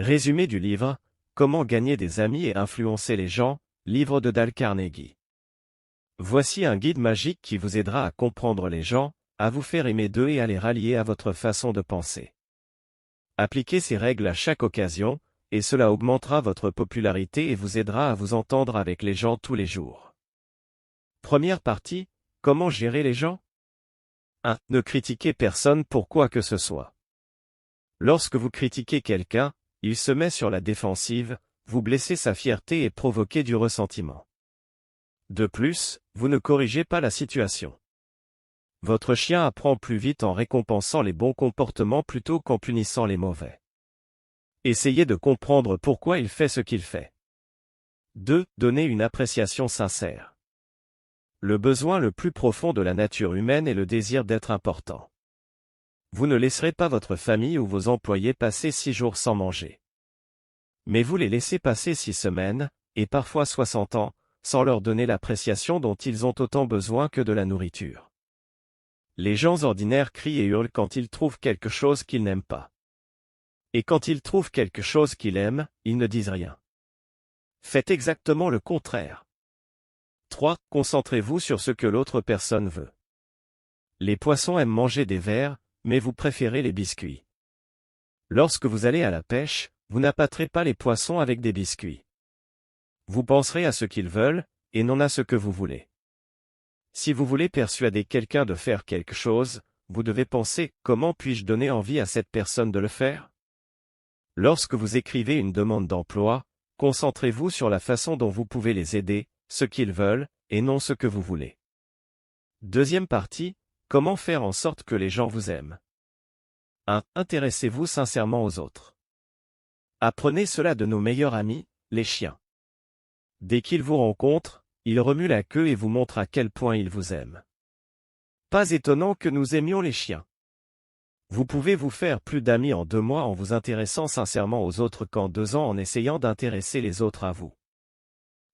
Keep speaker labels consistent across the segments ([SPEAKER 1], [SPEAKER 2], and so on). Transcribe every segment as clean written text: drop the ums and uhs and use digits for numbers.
[SPEAKER 1] Résumé du livre « Comment gagner des amis et influencer les gens », livre de Dale Carnegie. Voici un guide magique qui vous aidera à comprendre les gens, à vous faire aimer d'eux et à les rallier à votre façon de penser. Appliquez ces règles à chaque occasion, et cela augmentera votre popularité et vous aidera à vous entendre avec les gens tous les jours. Première partie, comment gérer les gens? 1. Ne critiquez personne pour quoi que ce soit. Lorsque vous critiquez quelqu'un, il se met sur la défensive, vous blessez sa fierté et provoquez du ressentiment. De plus, vous ne corrigez pas la situation. Votre chien apprend plus vite en récompensant les bons comportements plutôt qu'en punissant les mauvais. Essayez de comprendre pourquoi il fait ce qu'il fait. 2. Donnez une appréciation sincère. Le besoin le plus profond de la nature humaine est le désir d'être important. Vous ne laisserez pas votre famille ou vos employés passer 6 jours sans manger. Mais vous les laissez passer 6 semaines, et parfois 60 ans, sans leur donner l'appréciation dont ils ont autant besoin que de la nourriture. Les gens ordinaires crient et hurlent quand ils trouvent quelque chose qu'ils n'aiment pas. Et quand ils trouvent quelque chose qu'ils aiment, ils ne disent rien. Faites exactement le contraire. 3. Concentrez-vous sur ce que l'autre personne veut. Les poissons aiment manger des vers, mais vous préférez les biscuits. Lorsque vous allez à la pêche, vous n'appâterez pas les poissons avec des biscuits. Vous penserez à ce qu'ils veulent, et non à ce que vous voulez. Si vous voulez persuader quelqu'un de faire quelque chose, vous devez penser « Comment puis-je donner envie à cette personne de le faire ?» Lorsque vous écrivez une demande d'emploi, concentrez-vous sur la façon dont vous pouvez les aider, ce qu'ils veulent, et non ce que vous voulez. Deuxième partie, comment faire en sorte que les gens vous aiment. 1. Intéressez-vous sincèrement aux autres. Apprenez cela de nos meilleurs amis, les chiens. Dès qu'ils vous rencontrent, ils remuent la queue et vous montrent à quel point ils vous aiment. Pas étonnant que nous aimions les chiens. Vous pouvez vous faire plus d'amis en 2 mois en vous intéressant sincèrement aux autres qu'en 2 ans en essayant d'intéresser les autres à vous.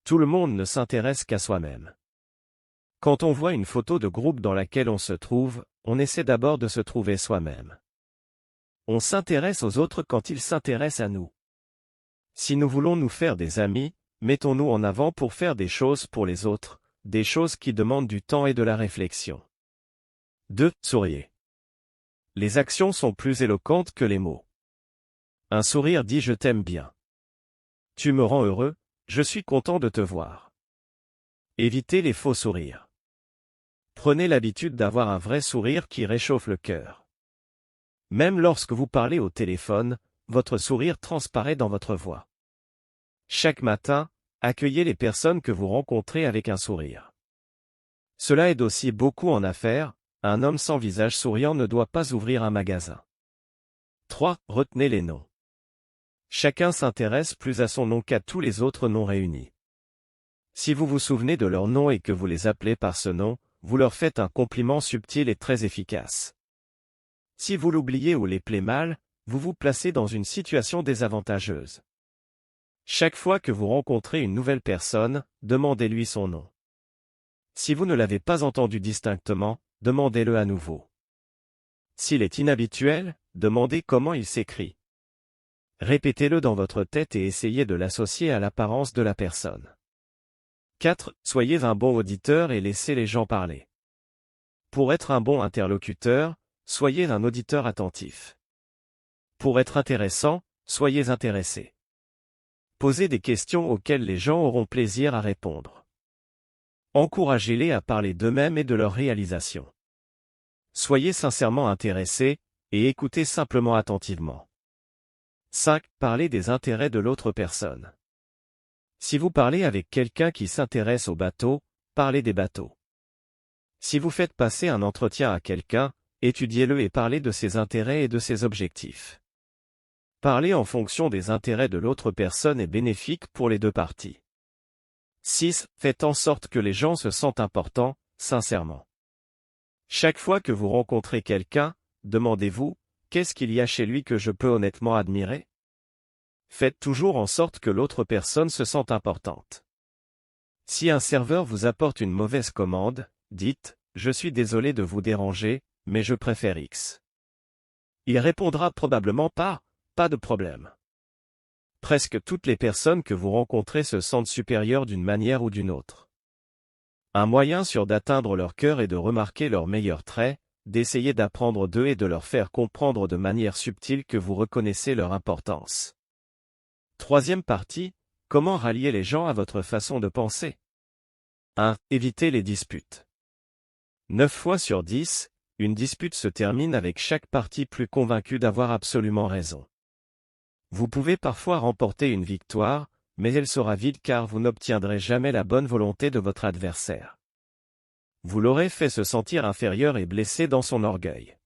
[SPEAKER 1] Tout le monde ne s'intéresse qu'à soi-même. Quand on voit une photo de groupe dans laquelle on se trouve, on essaie d'abord de se trouver soi-même. On s'intéresse aux autres quand ils s'intéressent à nous. Si nous voulons nous faire des amis, mettons-nous en avant pour faire des choses pour les autres, des choses qui demandent du temps et de la réflexion. 2. Souriez. Les actions sont plus éloquentes que les mots. Un sourire dit « Je t'aime bien ». Tu me rends heureux, je suis content de te voir. Évitez les faux sourires. Prenez l'habitude d'avoir un vrai sourire qui réchauffe le cœur. Même lorsque vous parlez au téléphone, votre sourire transparaît dans votre voix. Chaque matin, accueillez les personnes que vous rencontrez avec un sourire. Cela aide aussi beaucoup en affaires, un homme sans visage souriant ne doit pas ouvrir un magasin. 3. Retenez les noms. Chacun s'intéresse plus à son nom qu'à tous les autres noms réunis. Si vous vous souvenez de leur nom et que vous les appelez par ce nom, vous leur faites un compliment subtil et très efficace. Si vous l'oubliez ou les plaît mal, vous vous placez dans une situation désavantageuse. Chaque fois que vous rencontrez une nouvelle personne, demandez-lui son nom. Si vous ne l'avez pas entendu distinctement, demandez-le à nouveau. S'il est inhabituel, demandez comment il s'écrit. Répétez-le dans votre tête et essayez de l'associer à l'apparence de la personne. 4. Soyez un bon auditeur et laissez les gens parler. Pour être un bon interlocuteur, soyez un auditeur attentif. Pour être intéressant, soyez intéressé. Posez des questions auxquelles les gens auront plaisir à répondre. Encouragez-les à parler d'eux-mêmes et de leurs réalisations. Soyez sincèrement intéressés, et écoutez simplement attentivement. 5. Parlez des intérêts de l'autre personne. Si vous parlez avec quelqu'un qui s'intéresse aux bateaux, parlez des bateaux. Si vous faites passer un entretien à quelqu'un, étudiez-le et parlez de ses intérêts et de ses objectifs. Parler en fonction des intérêts de l'autre personne est bénéfique pour les 2 parties. 6. Faites en sorte que les gens se sentent importants, sincèrement. Chaque fois que vous rencontrez quelqu'un, demandez-vous « Qu'est-ce qu'il y a chez lui que je peux honnêtement admirer ?» Faites toujours en sorte que l'autre personne se sente importante. Si un serveur vous apporte une mauvaise commande, dites « Je suis désolé de vous déranger, mais je préfère X ». Il répondra probablement « Pas de problème ». Presque toutes les personnes que vous rencontrez se sentent supérieures d'une manière ou d'une autre. Un moyen sûr d'atteindre leur cœur est de remarquer leurs meilleurs traits, d'essayer d'apprendre d'eux et de leur faire comprendre de manière subtile que vous reconnaissez leur importance. Troisième partie, comment rallier les gens à votre façon de penser? 1. Évitez les disputes. 9 fois sur 10, une dispute se termine avec chaque partie plus convaincue d'avoir absolument raison. Vous pouvez parfois remporter une victoire, mais elle sera vide car vous n'obtiendrez jamais la bonne volonté de votre adversaire. Vous l'aurez fait se sentir inférieur et blessé dans son orgueil.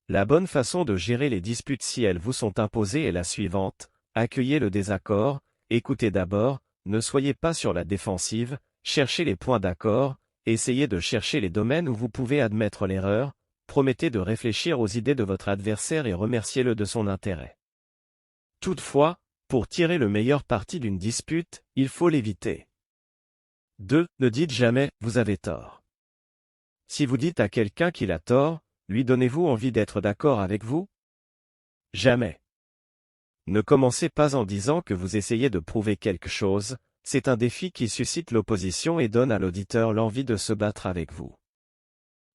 [SPEAKER 1] La bonne façon de gérer les disputes si elles vous sont imposées est la suivante: accueillez le désaccord, écoutez d'abord, ne soyez pas sur la défensive, cherchez les points d'accord, essayez de chercher les domaines où vous pouvez admettre l'erreur, promettez de réfléchir aux idées de votre adversaire et remerciez-le de son intérêt. Toutefois, pour tirer le meilleur parti d'une dispute, il faut l'éviter. 2. Ne dites jamais « vous avez tort ». Si vous dites à quelqu'un qu'il a tort, lui donnez-vous envie d'être d'accord avec vous? Jamais. Ne commencez pas en disant que vous essayez de prouver quelque chose, c'est un défi qui suscite l'opposition et donne à l'auditeur l'envie de se battre avec vous.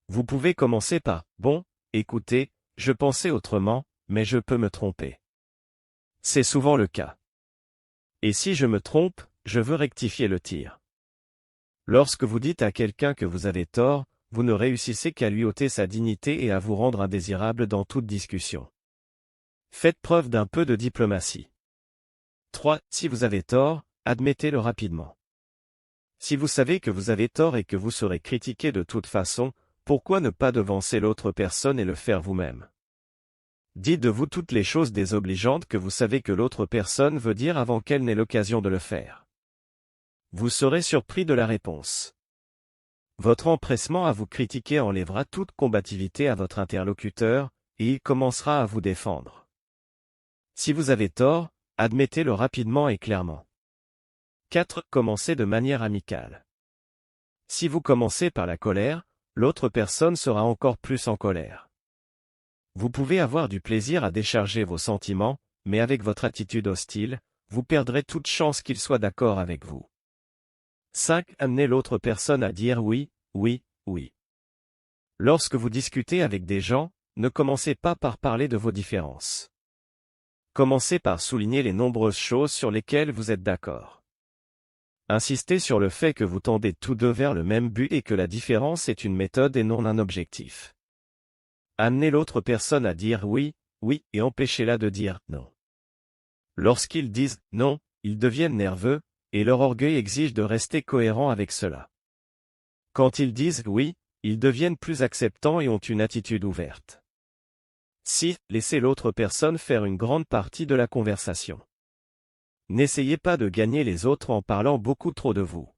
[SPEAKER 1] Vous pouvez commencer par « bon, écoutez, je pensais autrement, mais je peux me tromper ». C'est souvent le cas. Et si je me trompe, je veux rectifier le tir. Lorsque vous dites à quelqu'un que vous avez tort, vous ne réussissez qu'à lui ôter sa dignité et à vous rendre indésirable dans toute discussion. Faites preuve d'un peu de diplomatie. 3. Si vous avez tort, admettez-le rapidement. Si vous savez que vous avez tort et que vous serez critiqué de toute façon, pourquoi ne pas devancer l'autre personne et le faire vous-même? Dites de vous toutes les choses désobligeantes que vous savez que l'autre personne veut dire avant qu'elle n'ait l'occasion de le faire. Vous serez surpris de la réponse. Votre empressement à vous critiquer enlèvera toute combativité à votre interlocuteur, et il commencera à vous défendre. Si vous avez tort, admettez-le rapidement et clairement. 4. Commencez de manière amicale. Si vous commencez par la colère, l'autre personne sera encore plus en colère. Vous pouvez avoir du plaisir à décharger vos sentiments, mais avec votre attitude hostile, vous perdrez toute chance qu'il soit d'accord avec vous. 5. Amenez l'autre personne à dire oui, oui, oui. Lorsque vous discutez avec des gens, ne commencez pas par parler de vos différences. Commencez par souligner les nombreuses choses sur lesquelles vous êtes d'accord. Insistez sur le fait que vous tendez tous deux vers le même but et que la différence est une méthode et non un objectif. Amenez l'autre personne à dire oui, oui et empêchez-la de dire non. Lorsqu'ils disent non, ils deviennent nerveux, et leur orgueil exige de rester cohérent avec cela. Quand ils disent oui, ils deviennent plus acceptants et ont une attitude ouverte. 6. Laissez l'autre personne faire une grande partie de la conversation. N'essayez pas de gagner les autres en parlant beaucoup trop de vous.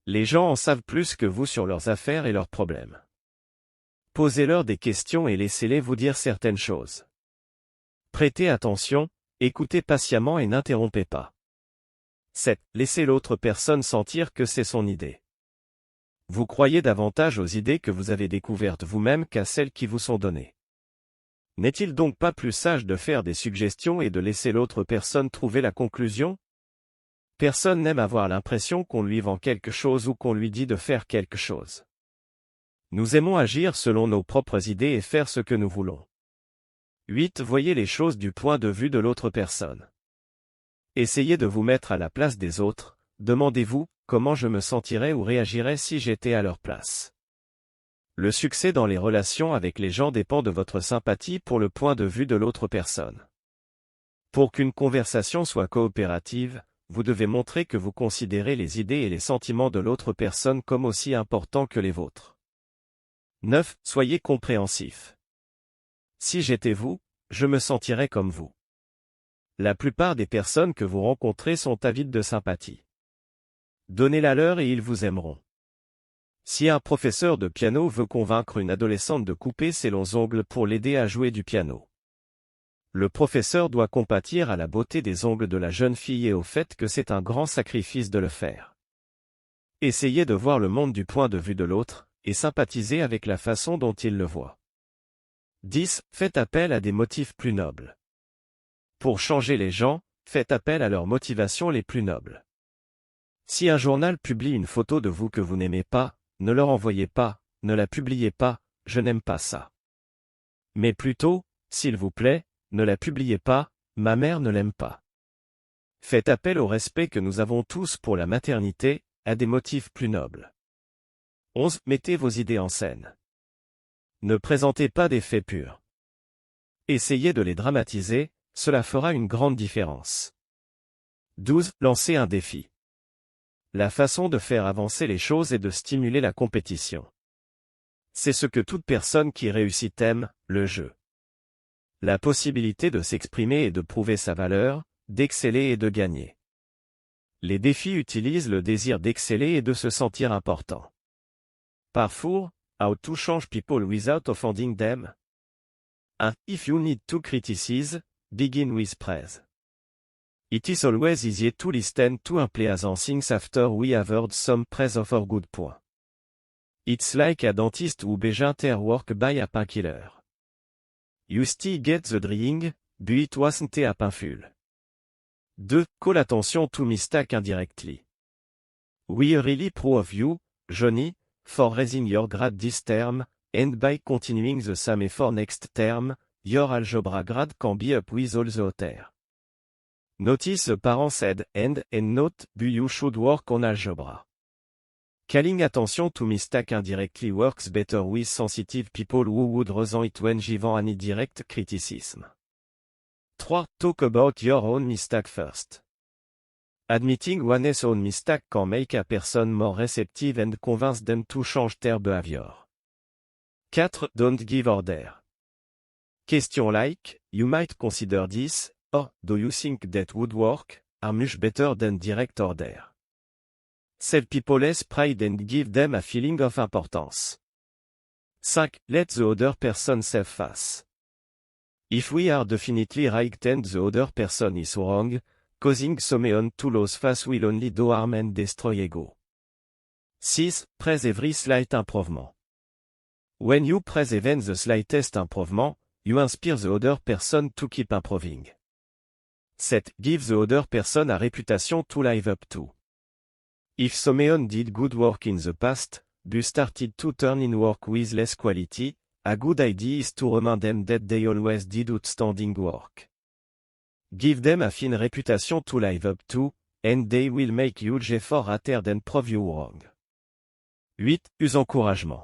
[SPEAKER 1] Les gens en savent plus que vous sur leurs affaires et leurs problèmes. Posez-leur des questions et laissez-les vous dire certaines choses. Prêtez attention, écoutez patiemment et n'interrompez pas. 7. Laissez l'autre personne sentir que c'est son idée. Vous croyez davantage aux idées que vous avez découvertes vous-même qu'à celles qui vous sont données. N'est-il donc pas plus sage de faire des suggestions et de laisser l'autre personne trouver la conclusion? Personne n'aime avoir l'impression qu'on lui vend quelque chose ou qu'on lui dit de faire quelque chose. Nous aimons agir selon nos propres idées et faire ce que nous voulons. 8. Voyez les choses du point de vue de l'autre personne. Essayez de vous mettre à la place des autres, demandez-vous, comment je me sentirais ou réagirais si j'étais à leur place. Le succès dans les relations avec les gens dépend de votre sympathie pour le point de vue de l'autre personne. Pour qu'une conversation soit coopérative, vous devez montrer que vous considérez les idées et les sentiments de l'autre personne comme aussi importants que les vôtres. 9. Soyez compréhensif. Si j'étais vous, je me sentirais comme vous. La plupart des personnes que vous rencontrez sont avides de sympathie. Donnez-la leur et ils vous aimeront. Si un professeur de piano veut convaincre une adolescente de couper ses longs ongles pour l'aider à jouer du piano, le professeur doit compatir à la beauté des ongles de la jeune fille et au fait que c'est un grand sacrifice de le faire. Essayez de voir le monde du point de vue de l'autre, et sympathisez avec la façon dont il le voit. 10. Faites appel à des motifs plus nobles. Pour changer les gens, faites appel à leurs motivations les plus nobles. Si un journal publie une photo de vous que vous n'aimez pas, ne leur envoyez pas, ne la publiez pas, je n'aime pas ça. Mais plutôt, s'il vous plaît, ne la publiez pas, ma mère ne l'aime pas. Faites appel au respect que nous avons tous pour la maternité, à des motifs plus nobles. 11. Mettez vos idées en scène. Ne présentez pas des faits purs. Essayez de les dramatiser, cela fera une grande différence. 12. Lancez un défi. La façon de faire avancer les choses est de stimuler la compétition. C'est ce que toute personne qui réussit aime, le jeu. La possibilité de s'exprimer et de prouver sa valeur, d'exceller et de gagner. Les défis utilisent le désir d'exceller et de se sentir important. Parfois, how to change people without offending them? 1. If you need to criticize, begin with praise. It is always easier to listen to unpleasant things after we have heard some praise of our good point. It's like a dentist who begins their work by a painkiller. You still get the drying, but it wasn't a painful. 2. Call attention to mistake indirectly. We are really proud of you, Johnny, for raising your grade this term, and by continuing the same for next term, your algebra grade can be up with all the other. Notice the parent said, and note, but you should work on algebra. Calling attention to mistake indirectly works better with sensitive people who would resent it when given any direct criticism. 3. Talk about your own mistake first. Admitting one's own mistake can make a person more receptive and convince them to change their behavior. 4. Don't give order. Question like, you might consider this, or, do you think that would work, are much better than direct order. Sell people's pride and give them a feeling of importance. 5. Let the other person save face. If we are definitely right and the other person is wrong, causing someone to lose face will only do harm and destroy ego. 6. Praise every slight improvement. When you praise even the slightest improvement, you inspire the other person to keep improving. 7. Give the other person a reputation to live up to. If someone did good work in the past, but started to turn in work with less quality, a good idea is to remind them that they always did outstanding work. Give them a fine reputation to live up to, and they will make huge effort at and prove you wrong. 8. Use encouragement.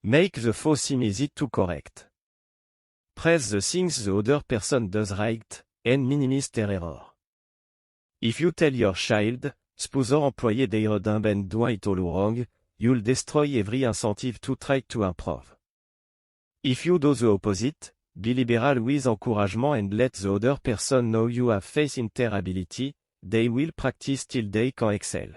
[SPEAKER 1] Make the faux seem easy to correct. Praise the things the other person does right, and minimize their error. If you tell your child, Spousor employé their dumb and do it all wrong, you'll destroy every incentive to try to improve. If you do the opposite, be liberal with encouragement and let the other person know you have faith in their ability, they will practice till they can excel.